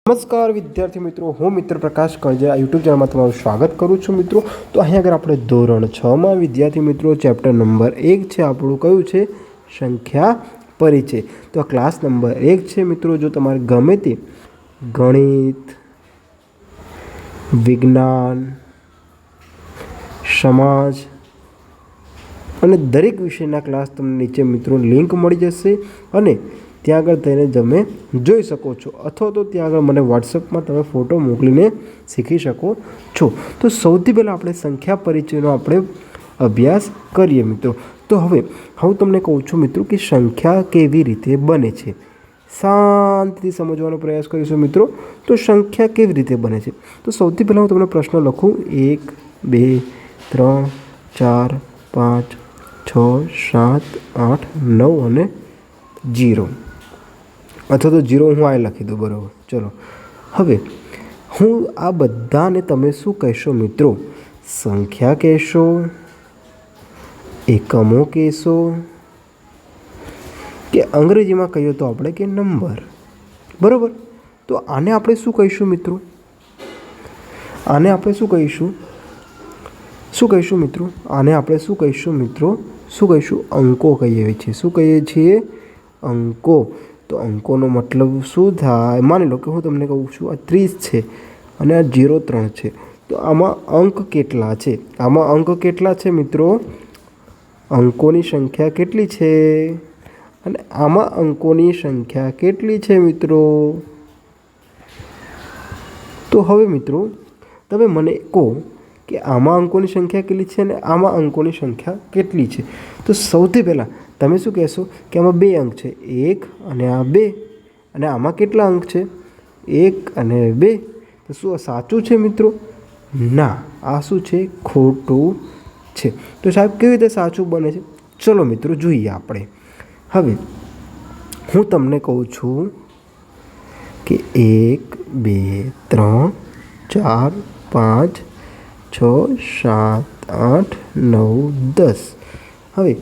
નમસ્કાર વિદ્યાર્થી મિત્રો, હું મિત્ર પ્રકાશ કણજે યુટ્યુબ ચેનલમાં તમારું સ્વાગત કરું છું મિત્રો. તો અહીંયા આગળ આપણે ધોરણ 6માં વિદ્યાર્થી મિત્રો ચેપ્ટર નંબર 1 છે આપણું. કયું છે? સંખ્યા પરિચય. તો આ ક્લાસ નંબર 1 છે મિત્રો. જો તમારે ગમે તે ગણિત, વિજ્ઞાન, સમાજ અને દરેક વિષયના ક્લાસ તમને નીચે મિત્રો લિંક મળી જશે અને ત્યાં આગળ તેને તમે જોઈ શકો છો, અથવા તો ત્યાં આગળ મને વોટ્સઅપમાં તમે ફોટો મોકલીને શીખી શકો છો. તો સૌથી પહેલાં આપણે સંખ્યા પરિચયનો આપણે અભ્યાસ કરીએ મિત્રો. તો હવે હું તમને કહું છું મિત્રો કે સંખ્યા કેવી રીતે બને છે. શાંતિથી સમજવાનો પ્રયાસ કરીશું મિત્રો. તો સંખ્યા કેવી રીતે બને છે? તો સૌથી પહેલાં હું તમને પ્રશ્ન લખું: 1, 2, 3, 4, 5, 6, 7, 8, 9 અને 0, અથવા તો 0 હું આ લખી દઉં. બરાબર, ચલો. હવે હું આ બધાને તમે શું કહેશો મિત્રો? સંખ્યા કહેશો, એકમો કહેશો, કે અંગ્રેજીમાં કહીએ તો આપણે કે નંબર. બરાબર. તો આને આપણે શું કહીશું મિત્રો? આને આપણે શું કહીશું? મિત્રો આને આપણે શું કહીશું મિત્રો? શું કહીશું? અંકો કહીએ છીએ. શું કહીએ છીએ? અંકો. તો અંકોનો મતલબ શું થાય? માની લો કે હું તમને કહું છું આ 30 છે અને આ 03 છે. તો આમાં અંક કેટલા છે? આમાં અંક કેટલા છે મિત્રો? અંકોની સંખ્યા કેટલી છે? અને આમાં અંકોની સંખ્યા કેટલી છે મિત્રો? તો હવે મિત્રો તમે મને કહો કે આમાં અંકોની સંખ્યા કેટલી છે અને આમાં અંકોની સંખ્યા કેટલી છે. તો સૌથી પહેલાં તમે શું કહેશો કે આમાં 2 અંક છે, 1 અને આ 2. અને આમાં કેટલા અંક છે? 1 અને 2. તો શું આ સાચું છે મિત્રો? ના, આ શું છે? ખોટું છે. તો સાહેબ કેવી રીતે સાચું બને છે? ચલો મિત્રો જોઈએ આપણે. હવે હું તમને કહું છું કે 1, 2, 3, 4, 5, 6, 7, 8, 9, 10. હવે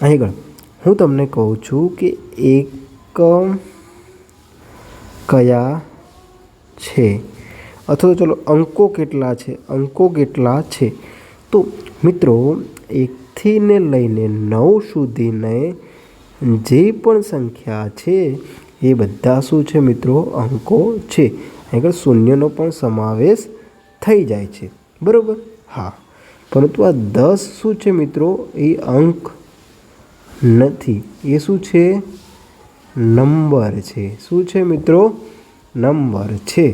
આગળ હું તમને કહું છું કે એકમ કયા છે, અથવા તો ચલો અંકો કેટલા છે? અંકો કેટલા છે? તો મિત્રો 1થી ને લઈને 9 સુધીને જે પણ સંખ્યા છે એ બધા શું છે મિત્રો? અંકો છે. આગળ શૂન્યનો પણ સમાવેશ થઈ જાય છે. બરાબર? હા. પરંતુ આ 10 શું છે મિત્રો? એ અંક નથી. એ શું છે? નંબર છે. શું છે મિત્રો? નંબર છે.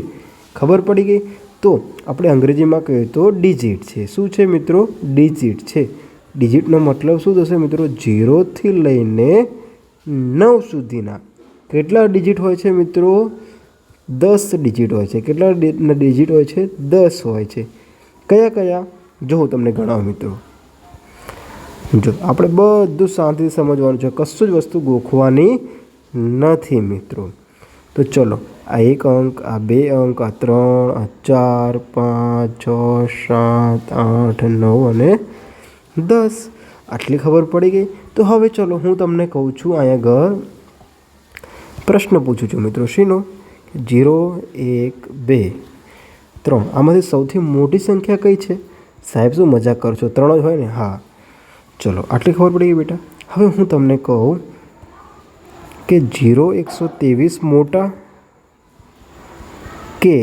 ખબર પડી ગઈ? તો આપણે અંગ્રેજીમાં કહીએ તો ડિજિટ છે. શું છે મિત્રો? ડિજિટ છે. ડિજિટનો મતલબ શું થશે મિત્રો? 0થી લઈને 9 સુધીના કેટલા ડિજિટ હોય છે મિત્રો? 10 ડિજિટ હોય છે. કેટલા ડિજિટ હોય છે? 10 હોય છે. કયા કયા? જો હું તમને ગણાવું મિત્રો. જો આપણે બધું શાંતિથી સમજવાનું છે, કશું જ વસ્તુ ગોખવાની નથી મિત્રો. તો ચલો, આ 1 અંક, આ 2 અંક, આ 3, આ 4, 5, 6, 7, 8, 9 અને 10. આટલી ખબર પડી ગઈ? તો હવે ચલો હું તમને કહું છું, અહીંયા આગળ પ્રશ્ન પૂછું છું મિત્રો. શીનો? 0, 1, 2, 3. આમાંથી સૌથી મોટી સંખ્યા કઈ છે? સાહેબ શું મજાક કરો છો? 3 જ હોય ને? હા. ચલો, આટલી ખબર પડી ગઈ બેટા. હવે હું તમને કહું કે 0 123 મોટા કે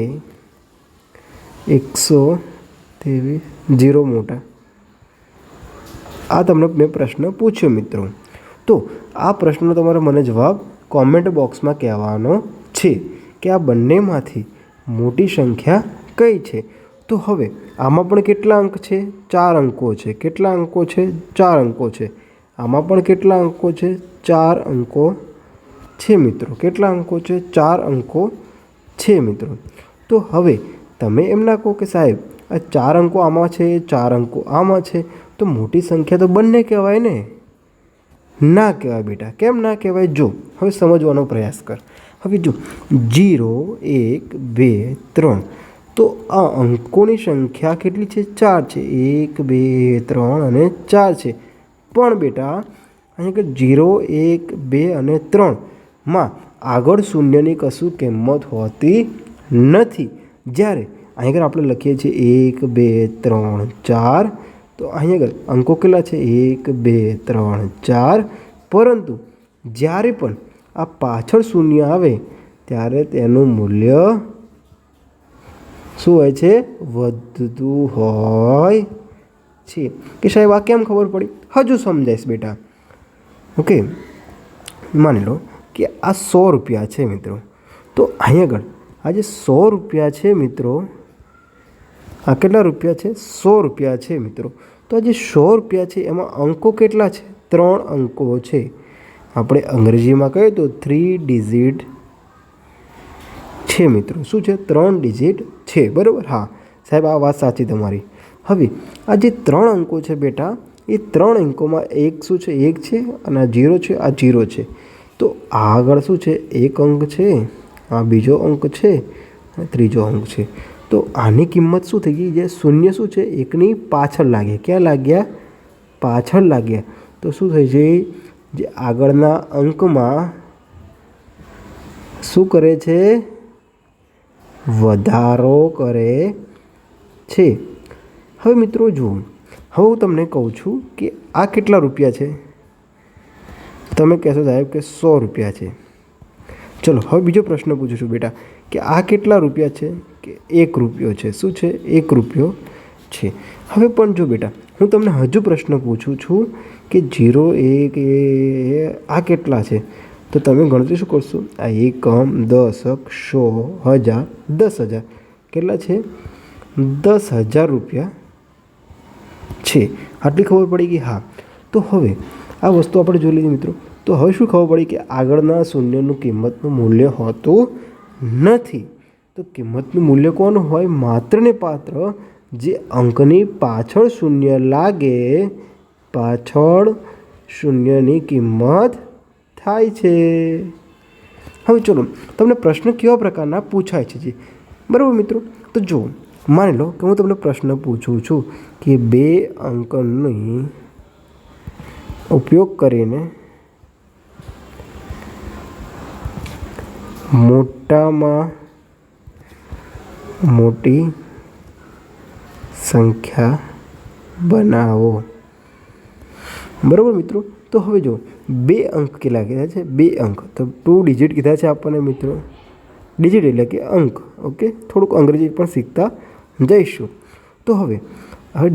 123 0 મોટા? આ તમને મેં પ્રશ્ન પૂછ્યો મિત્રો. તો આ પ્રશ્નનો તમારે મને જવાબ કોમેન્ટ બોક્સમાં કહેવાનો છે કે આ બંનેમાંથી મોટી સંખ્યા કઈ છે. તો હવે આમાં પણ કેટલા અંક છે? 4 અંકો છે. કેટલા અંકો છે? 4 અંકો છે. આમાં પણ કેટલા અંકો છે? 4 અંકો છે મિત્રો. કેટલા અંકો છે? 4 અંકો છે મિત્રો. તો હવે તમે એમ ના કહો કે સાહેબ આ 4 અંકો આમાં છે, 4 અંકો આમાં છે, તો મોટી સંખ્યા તો બંને કહેવાય ને? ના કહેવાય બેટા. કેમ ના કહેવાય? જો હવે સમજવાનો પ્રયાસ કર. હવે જો 0, 1, 2, 3. તો આ અંકોની સંખ્યા કેટલી છે? 4 છે. 1, 2, 3 અને 4 છે. પણ બેટા અહીંયા 0, 1, 2 અને 3 માં આગળ શૂન્યની કશું કિંમત હોતી નથી. જ્યારે અહીં આગળ આપણે લખીએ છીએ 1 2 3 4, તો અહીં આગળ અંકો કેટલા છે? 1 2 3 4. પરંતુ જ્યારે પણ આ પાછળ શૂન્ય આવે ત્યારે તેનું મૂલ્ય શું હોય છે? વધતું હોય છે. કે સાહેબ આ કેમ ખબર પડી? હજુ સમજાઈશ બેટા. ઓકે, માની લો કે આ 100 રૂપિયા છે મિત્રો. તો અહીં આગળ આ જે 100 રૂપિયા છે મિત્રો, આ કેટલા રૂપિયા છે? 100 રૂપિયા છે મિત્રો. તો આ જે 100 રૂપિયા છે એમાં અંકો કેટલા છે? 3 અંકો છે. આપણે અંગ્રેજીમાં કહીએ તો 3 ડિજિટ છે મિત્રો. શું છે? 3 ડિજિટ છે. બરાબર? હા સાહેબ, આ વાત સાચી તમારી. હવે આ જે 3 અંકો છે બેટા, એ 3 અંકોમાં એક શું છે? 1 છે, અને આ 0 છે, આ 0 છે. તો આગળ શું છે? એક અંક છે, આ બીજો અંક છે, અને ત્રીજો અંક છે. તો આની કિંમત શું થઈ ગઈ? જે શૂન્ય શું છે? એકની પાછળ લાગ્યા. ક્યાં લાગ્યા? પાછળ લાગ્યા. તો શું થઈ જાય? જે આગળના અંકમાં શું કરે છે? વધારો કરે છે. હવે મિત્રો જુઓ, હવે હું તમને કહું છું કે આ કેટલા રૂપિયા છે? તમે કહેશો સાહેબ કે 100 રૂપિયા છે. ચલો હવે બીજો પ્રશ્ન પૂછું છું બેટા, કે આ કેટલા રૂપિયા છે? કે 1 રૂપિયો છે. શું છે? 1 રૂપિયો છે. હવે પણ જો બેટા, હું તમને હજુ પ્રશ્ન પૂછું છું કે 0 1 આ કેટલા છે? તો તમે ગણતરી શું કરશો? આ 1 10 100 1000 10,000 કેટલા છે? 10,000 રૂપિયા છે. આટલી ખબર પડી ગઈ? હા. તો હવે આ વસ્તુ આપણે જોઈ લીધી મિત્રો. તો હવે શું ખબર પડી? કે આગળના શૂન્યનું કિંમતનું મૂલ્ય હોતું નથી. તો કિંમતનું મૂલ્ય કોનું હોય? માત્ર ને માત્ર જે અંકની પાછળ શૂન્ય લાગે, પાછળ શૂન્યની કિંમત થાય છે. હવે ચલો, તમને પ્રશ્ન કેવા પ્રકારના પૂછાય છે જી? બરાબર મિત્રો? તો જુઓ, માની લો કે હું તમને પ્રશ્ન પૂછું છું કે 2 અંકની ઉપયોગ કરીને મોટામાં મોટી સંખ્યા બનાવો. બરાબર મિત્રો? તો હવે જો 2 અંક કેટલા કીધા છે? 2 અંક. તો 2 ડિજિટ કીધા છે આપણને મિત્રો. ડિજિટ એટલે કે અંક. ઓકે, થોડુંક અંગ્રેજી પણ શીખતા જઈશું. તો હવે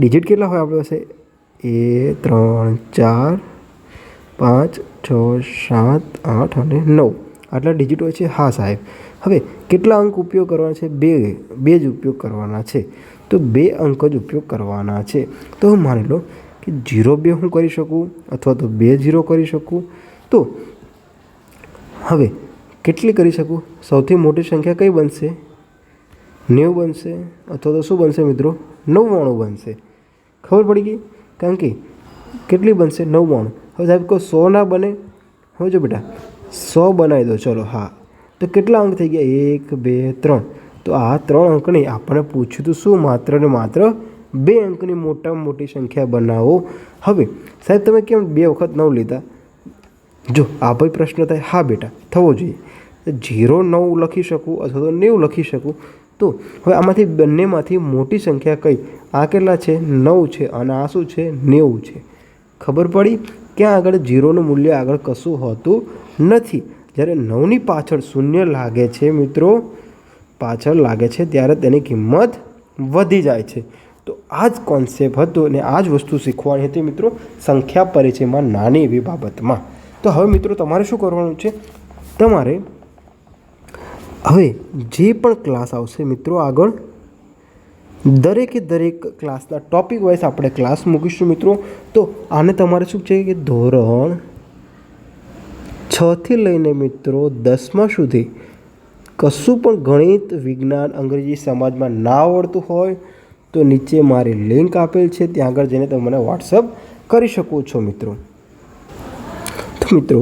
ડિજિટ કેટલા હોય આપણી પાસે? 1 3 4 5 6 7 8 અને 9 આટલા ડિજિટ હોય છે. હા સાહેબ. હવે કેટલા અંક ઉપયોગ કરવાના છે? 2 જ ઉપયોગ કરવાના છે. તો 2 અંક જ ઉપયોગ કરવાના છે. તો હું માની લો કે 0 2 હું કરી શકું, અથવા તો 2 0 કરી શકું. તો હવે કેટલી કરી શકું? સૌથી મોટી સંખ્યા કઈ બનશે? 90 બનશે, અથવા તો શું બનશે મિત્રો? 99 બનશે. ખબર પડી ગઈ? કારણ કે કેટલી બનશે? 99. હવે સાહેબ કહો 100 ના બને? હવે જો બેટા 100 બનાવી દો. ચલો હા. તો કેટલા અંક થઈ ગયા? 1 2 3. તો આ 3 અંકની આપણે પૂછ્યું તો શું? માત્ર ને માત્ર 2 અંકની મોટામાં મોટી સંખ્યા બનાવો. હવે સાહેબ તમે કેમ 2 વખત 9 લીધા? જો આ ભાઈ પ્રશ્ન થાય. હા બેટા, થવો જોઈએ. 0 9 લખી શકું, અથવા તો 90 લખી શકું. તો હવે આમાંથી બંનેમાંથી મોટી સંખ્યા કઈ? આ કેટલા છે? 9 છે, અને આ શું છે? 90 છે. ખબર પડી? ક્યાં આગળ 0નું મૂલ્ય આગળ કશું હોતું નથી. જ્યારે 9ની પાછળ શૂન્ય લાગે છે મિત્રો, પાછળ લાગે છે, ત્યારે તેની કિંમત વધી જાય છે. તો આ જ કોન્સેપ્ટ હતો, અને આ જ વસ્તુ શીખવાની હતી મિત્રો સંખ્યા પરિચયમાં નાની એવી બાબતમાં. તો હવે મિત્રો તમારે શું કરવાનું છે? તમારે હવે જે પણ ક્લાસ આવશે મિત્રો આગળ, દરેકે દરેક ક્લાસના ટોપિક વાઇઝ આપણે ક્લાસ મૂકીશું મિત્રો. તો આને તમારે શું છે કે ધોરણ 6 થી લઈને મિત્રો 10મા સુધી કશું પણ ગણિત, વિજ્ઞાન, અંગ્રેજી, સમાજમાં ના આવડતું હોય તો નીચે મારી લિંક આપેલ છે, ત્યાં આગળ જઈને તમે મને વોટ્સઅપ કરી શકો છો મિત્રો. તો મિત્રો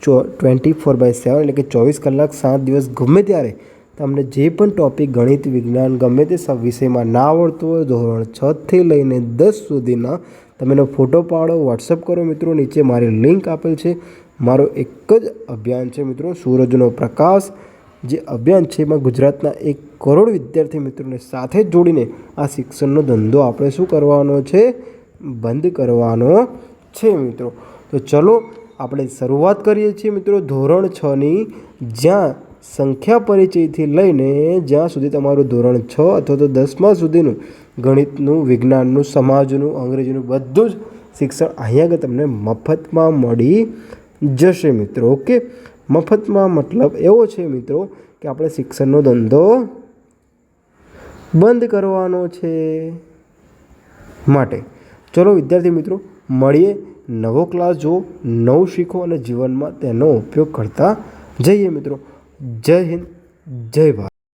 24/7 એટલે કે 24 કલાક 7 દિવસ ગમે ત્યારે તમને જે પણ ટૉપિક ગણિત, વિજ્ઞાન ગમે તે વિષયમાં ના આવડતું હોય, ધોરણ 6 થી લઈને 10 સુધીના તમે એનો ફોટો પાડો, વોટ્સઅપ કરો મિત્રો. નીચે મારી લિંક આપેલ છે. મારો એક જ અભિયાન છે મિત્રો, સૂરજનો પ્રકાશ. જે અભિયાન છે એમાં ગુજરાતના 1 કરોડ વિદ્યાર્થી મિત્રોને સાથે જોડીને આ શિક્ષણનો ધંધો આપણે શું કરવાનો છે? બંધ કરવાનો છે મિત્રો. તો ચલો આપણે શરૂઆત કરીએ છીએ મિત્રો ધોરણ 6ની, જ્યાં સંખ્યા પરિચયથી લઈને જ્યાં સુધી તમારું ધોરણ 6 અથવા તો 10મા સુધીનું ગણિતનું, વિજ્ઞાનનું, સમાજનું, અંગ્રેજીનું બધું જ શિક્ષણ અહીંયા આગળ તમને મફતમાં મળી જશે મિત્રો. ઓકે, મફતમાં મતલબ એવો છે મિત્રો કે આપણે શિક્ષણનો ધંધો બંધ કરવાનો છે. માટે ચલો વિદ્યાર્થી મિત્રો મળીએ, નવો ક્લાસ જુઓ, નવું શીખો અને જીવનમાં તેનો ઉપયોગ કરતા જઈએ મિત્રો. જય હિન્દ, જય ભારત.